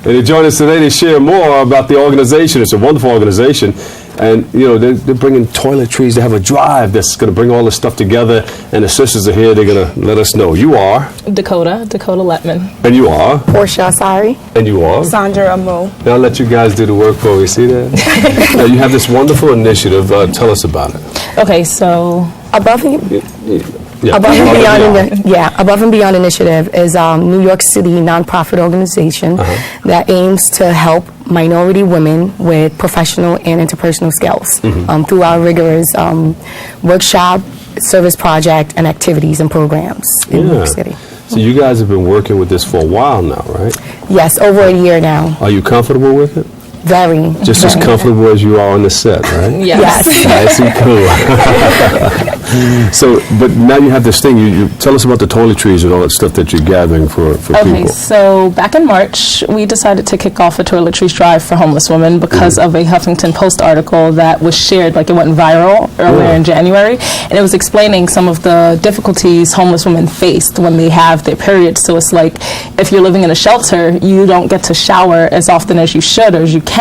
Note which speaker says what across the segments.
Speaker 1: And they join us today to share more about the organization. It's a wonderful organization. And, you know, they're bringing toiletries. They have a drive that's going to bring all this stuff together. And the sisters are here. They're going to let us know. You are?
Speaker 2: Dakota Letman.
Speaker 1: And you are?
Speaker 3: Portia Asari.
Speaker 1: And you are?
Speaker 3: Sandra Amu.
Speaker 1: Now I'll let you guys do the work for me. See that? Now, you have this wonderful initiative. Tell us about it.
Speaker 2: Okay, so...
Speaker 3: Above and Beyond Initiative is a New York City nonprofit organization that aims to help minority women with professional and interpersonal skills through our rigorous workshop, service project, and activities and programs in New York City.
Speaker 1: So you guys have been working with this for a while now, right?
Speaker 3: Yes, over a year now.
Speaker 1: Are you comfortable with it?
Speaker 3: Very.
Speaker 1: Just as comfortable as you are on the set, right?
Speaker 2: Yes.
Speaker 1: Nice and cool. So, but now you have this thing. You tell us about the toiletries and all that stuff that you're gathering for people.
Speaker 2: Okay, so back in March, we decided to kick off a toiletries drive for homeless women because of a Huffington Post article that was shared, like it went viral earlier in January, and it was explaining some of the difficulties homeless women faced when they have their periods. So it's like, if you're living in a shelter, you don't get to shower as often as you should or as you can,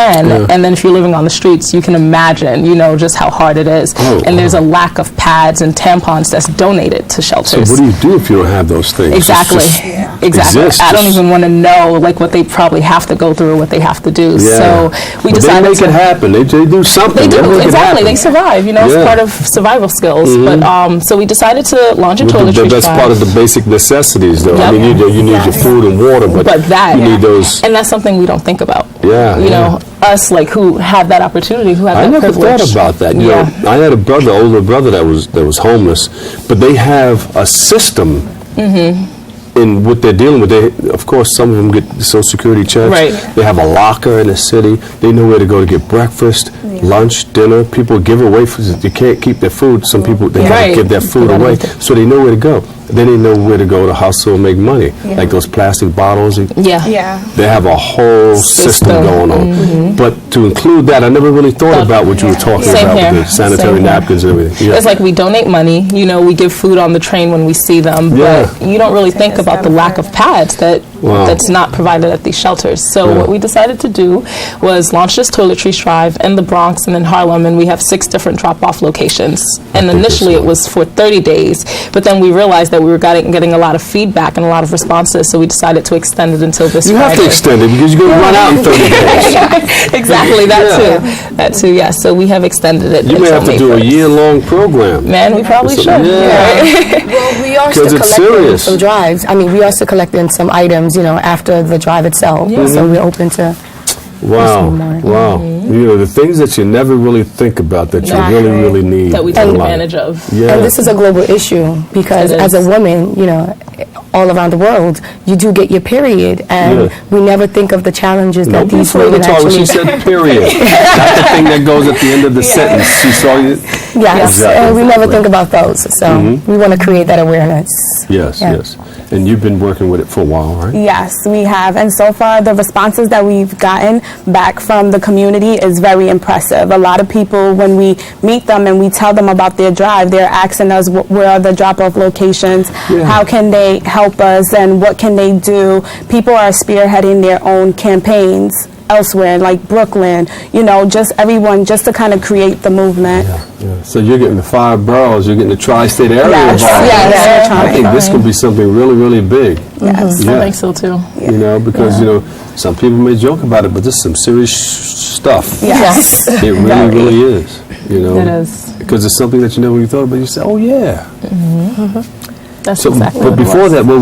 Speaker 2: and then if you're living on the streets, you can imagine, you know, just how hard it is. And there's a lack of pads and tampons that's donated to shelters.
Speaker 1: So what do you do if you don't have those things?
Speaker 2: Exactly. Exactly.
Speaker 1: Exist.
Speaker 2: I don't even want to know like what they probably have to go through, what they have to do. So we decided
Speaker 1: they make it happen. They do something.
Speaker 2: They do, exactly. They survive. You know, it's part of survival skills. But so we decided to launch a toiletries drive.
Speaker 1: That's part of the basic necessities, though. I mean, you need your food and water, but
Speaker 2: that,
Speaker 1: you need those.
Speaker 2: And that's something we don't think about.
Speaker 1: Yeah.
Speaker 2: You know, us like who have that opportunity, who have that privilege.
Speaker 1: I never thought about that. You know, I had a brother, older brother that was homeless, but they have a system in what they're dealing with. They, of course, some of them get Social Security checks.
Speaker 2: Right.
Speaker 1: They have a locker in the city. They know where to go to get breakfast, lunch, dinner. People give away food. They can't keep their food. Some people, they have to give their food away. So they know where to go. Then they know where to go to hustle and make money. Like those plastic bottles. They have a whole system going on. But to include that, I never really thought about what you were talking about with the sanitary napkins and everything.
Speaker 2: It's like we donate money, you know, we give food on the train when we see them, but you don't really think about the lack of pads that's not provided at these shelters. So what we decided to do was launch this toiletries drive in the Bronx and in Harlem, and we have 6 different drop-off locations. And initially it was for 30 days, but then we realized that we were getting a lot of feedback and a lot of responses, so we decided to extend it until this Friday.
Speaker 1: You have to extend it because you're going to run out in 30 days.
Speaker 2: Exactly, that too, yes. So we have extended it.
Speaker 1: You may have to do a year-long program.
Speaker 2: Man, we probably should.
Speaker 3: Well, we are still collecting some drives. I mean, we are still collecting some items, you know, after the drive itself. So we're open to
Speaker 1: Wow. You know, the things that you never really think about that you really need.
Speaker 2: That we take advantage of.
Speaker 3: And this is a global issue because as a woman, you know, all around the world, you do get your period, and we never think of the challenges that these women actually...
Speaker 1: She said period. Not the thing that goes at the end of the sentence. She saw you.
Speaker 3: Yes, and we never think about those. So we want to create that awareness.
Speaker 1: Yes. And you've been working with it for a while, right?
Speaker 4: Yes, we have. And so far, the responses that we've gotten back from the community is very impressive. A lot of people, when we meet them and we tell them about their drive, they're asking us where are the drop-off locations, how can they help us, and what can they do. People are spearheading their own campaigns elsewhere, like Brooklyn, you know, just everyone, just to kind of create the movement.
Speaker 1: So you're getting the 5 boroughs, you're getting the tri-state area involved. I think this could be something really, really big.
Speaker 2: I think so too.
Speaker 1: You know, because, you know, some people may joke about it, but this is some serious stuff. It really is. You know,
Speaker 2: it is.
Speaker 1: Because it's something that you never really thought about. You say, oh, yeah.
Speaker 2: That's exactly
Speaker 1: but before that, what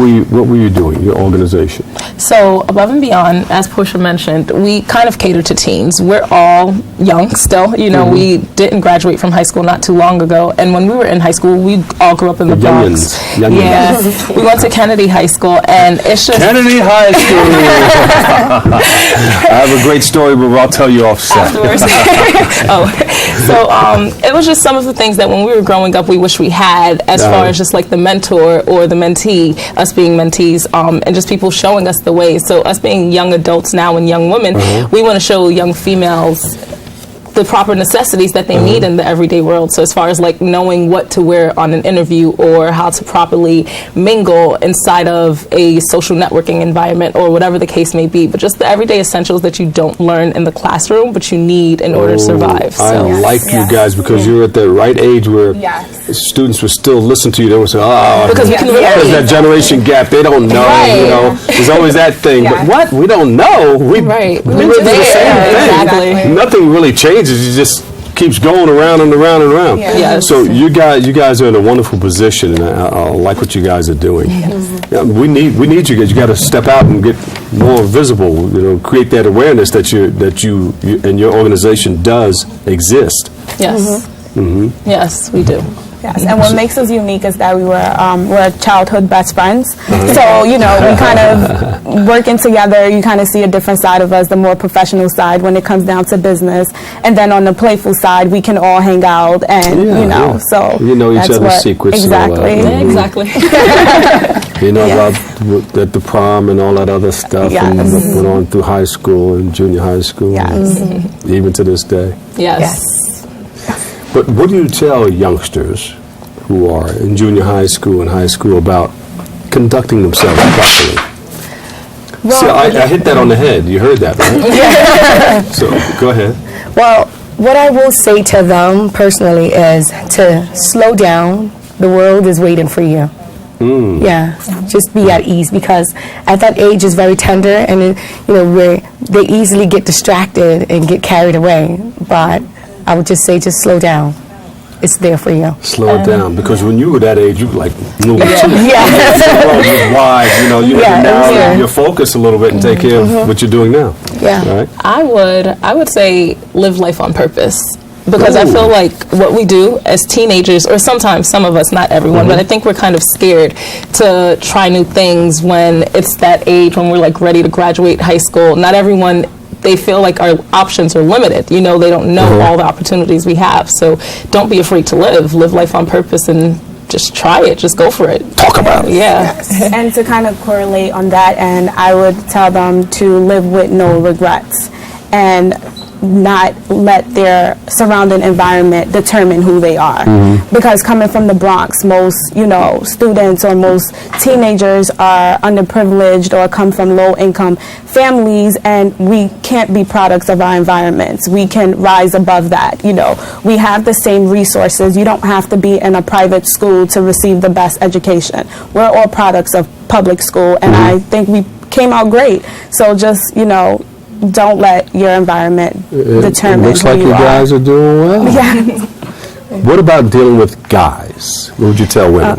Speaker 1: were you doing, your organization?
Speaker 2: So Above and Beyond, as Portia mentioned, we kind of cater to teens. We're all young still. You know, we didn't graduate from high school not too long ago. And when we were in high school, we all grew up in the Bronx.
Speaker 1: Youngins.
Speaker 2: We went to Kennedy High School, and it's just...
Speaker 1: Kennedy High School! I have a great story, but I'll tell you off set.
Speaker 2: Afterwards. It was just some of the things that when we were growing up, we wish we had, as far as just like the mentor or the mentee, us being mentees, and just people showing us the way. So us being young adults now and young women, we want to show young females the proper necessities that they need in the everyday world. So as far as like knowing what to wear on an interview or how to properly mingle inside of a social networking environment or whatever the case may be, but just the everyday essentials that you don't learn in the classroom but you need in order to survive.
Speaker 1: I
Speaker 2: So
Speaker 1: like you guys because you're at that right age where students would still listen to you. They would say, "Oh,
Speaker 2: because we can
Speaker 1: there's that generation gap. They don't know."
Speaker 2: Right.
Speaker 1: You know, there's always that thing. But what? We don't know. We
Speaker 2: Right.
Speaker 1: we
Speaker 2: We
Speaker 1: went
Speaker 2: were
Speaker 1: through the same
Speaker 2: there.
Speaker 1: thing.
Speaker 2: Exactly.
Speaker 1: Nothing really changes. It just keeps going around and around and around.
Speaker 2: Yes.
Speaker 1: So you guys are in a wonderful position, and I like what you guys are doing. Yeah, we need you guys. You got to step out and get more visible. You know, create that awareness that you and your organization does exist.
Speaker 2: Yes. Yes, we do.
Speaker 4: Yes, and what makes us unique is that we're childhood best friends. So, you know, we kind of working together, you kind of see a different side of us, the more professional side when it comes down to business. And then on the playful side, we can all hang out and, so.
Speaker 1: You know each
Speaker 4: that's
Speaker 1: other's secrets.
Speaker 4: Exactly.
Speaker 1: And all that.
Speaker 2: Exactly.
Speaker 1: You know about at the prom and all that other stuff, and what went on through high school and junior high school, even to this day.
Speaker 2: Yes.
Speaker 1: But what do you tell youngsters who are in junior high school and high school about conducting themselves properly?
Speaker 3: Well,
Speaker 1: See, I hit that on the head. You heard that, right? So go ahead.
Speaker 3: Well, what I will say to them personally is to slow down. The world is waiting for you. Yeah, just be at ease, because at that age is very tender, and where they easily get distracted and get carried away. But I would just say, just slow down. It's there for you.
Speaker 1: Slow it down, because when you were that age, you were like moving too.
Speaker 3: Yeah.
Speaker 1: The world was wide. You had to narrow your focus a little bit and take care of what you're doing now.
Speaker 3: Yeah.
Speaker 1: Right?
Speaker 2: I would say live life on purpose. Because I feel like what we do as teenagers, or sometimes some of us, not everyone, but I think we're kind of scared to try new things when it's that age when we're like ready to graduate high school. Not everyone, they feel like our options are limited. They don't know all the opportunities we have. So don't be afraid to live life on purpose, and just try it. Just go for it.
Speaker 1: Talk about it.
Speaker 2: Yeah.
Speaker 4: And to kind of correlate on that, and I would tell them to live with no regrets and not let their surrounding environment determine who they are. Because coming from the Bronx, most students or most teenagers are underprivileged or come from low income families, and we can't be products of our environments. We can rise above that. We have the same resources. You don't have to be in a private school to receive the best education. We're all products of public school, and I think we came out great. So just don't let your environment determine
Speaker 1: Looks
Speaker 4: who
Speaker 1: like you
Speaker 4: are.
Speaker 1: guys are doing well.
Speaker 4: Yeah.
Speaker 1: What about dealing with guys? What would you tell women?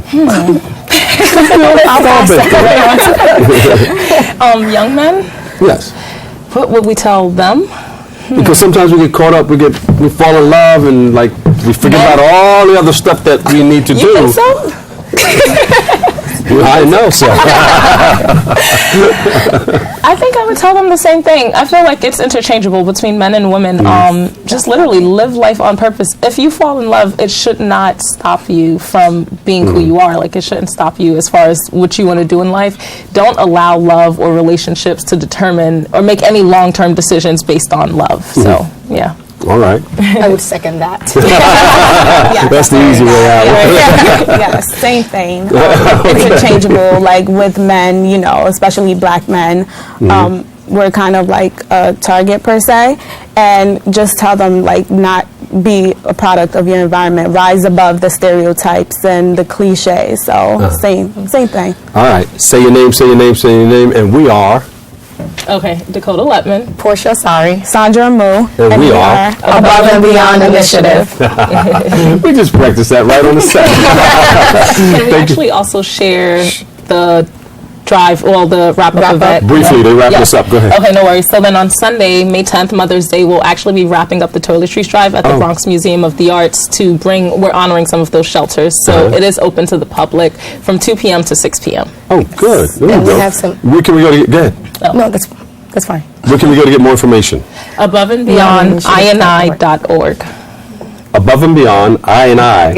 Speaker 2: Young men,
Speaker 1: Yes.
Speaker 2: what would we tell them?
Speaker 1: Because sometimes we get caught up, we fall in love, and like we forget about all the other stuff that we need to do.
Speaker 2: You think so?
Speaker 1: I know so.
Speaker 2: I think I would tell them the same thing. I feel like it's interchangeable between men and women. Just literally live life on purpose. If you fall in love, it should not stop you from being who you are. Like, it shouldn't stop you as far as what you want to do in life. Don't allow love or relationships to determine or make any long-term decisions based on love. So, yeah.
Speaker 1: All right.
Speaker 3: I would second that.
Speaker 1: That's the easy way out.
Speaker 4: Yes, same thing. Interchangeable, like with men, especially black men. We're kind of like a target per se, and just tell them like not be a product of your environment. Rise above the stereotypes and the cliches. So same thing.
Speaker 1: All right. Say your name, and we are.
Speaker 2: Okay, Dakota Letman.
Speaker 3: Portia, sorry.
Speaker 4: Sandra Moo,
Speaker 1: And we are
Speaker 3: Above and Beyond Initiative.
Speaker 1: We just practiced that right on the set.
Speaker 2: Can we actually also share the drive, the wrap-up event?
Speaker 1: Briefly, they wrap this up. Go ahead.
Speaker 2: Okay, no worries. So then on Sunday, May 10th, Mother's Day, we'll actually be wrapping up the toiletries drive at the Bronx Museum of the Arts we're honoring some of those shelters. So it is open to the public from 2 p.m. to 6 p.m.
Speaker 1: Oh, good. There
Speaker 3: And
Speaker 1: we
Speaker 3: we
Speaker 1: go.
Speaker 3: have some.
Speaker 1: Where can we go to get? Go ahead.
Speaker 3: No, that's fine.
Speaker 1: Where can we go to get more information?
Speaker 2: Above and Beyond, INI.org.
Speaker 1: Above and Beyond, INI.org.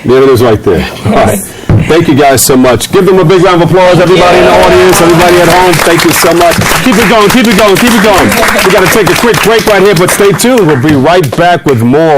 Speaker 1: There it is right there. All right. Thank you guys so much. Give them a big round of applause, everybody in the audience, everybody at home. Thank you so much. Keep it going, keep it going, keep it going. We got to take a quick break right here, but stay tuned. We'll be right back with more.